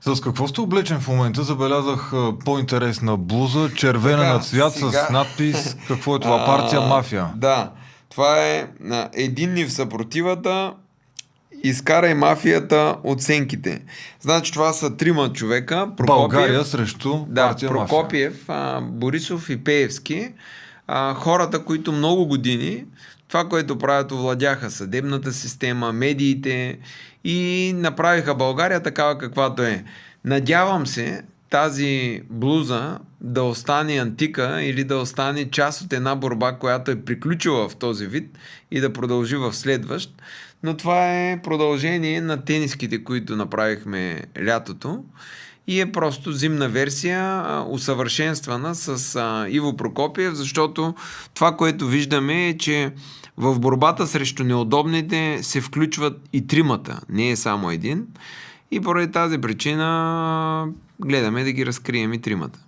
С какво сте облечен в момента? Забелязах по-интересна блуза, червена Така, на цвят сега... с надпис. Какво е това? Партия Мафия. Да, това е единни в съпротивата, изкарай мафията от сенките. Значи това са трима човека. България срещу Да, партия Мафия. Прокопиев, Борисов и Пеевски. Хората, които много години това, което правят, овладяха съдебната система, медиите и направиха България такава каквато е. Надявам се тази блуза да остане антика или да остане част от една борба, която е приключила в този вид и да продължи в следващ. Но това е продължение на тениските, които направихме лятото и е просто зимна версия, усъвършенствана с Иво Прокопиев, защото това, което виждаме е, че в борбата срещу неудобните се включват и тримата, не е само един. И поради тази причина гледаме да ги разкрием и тримата.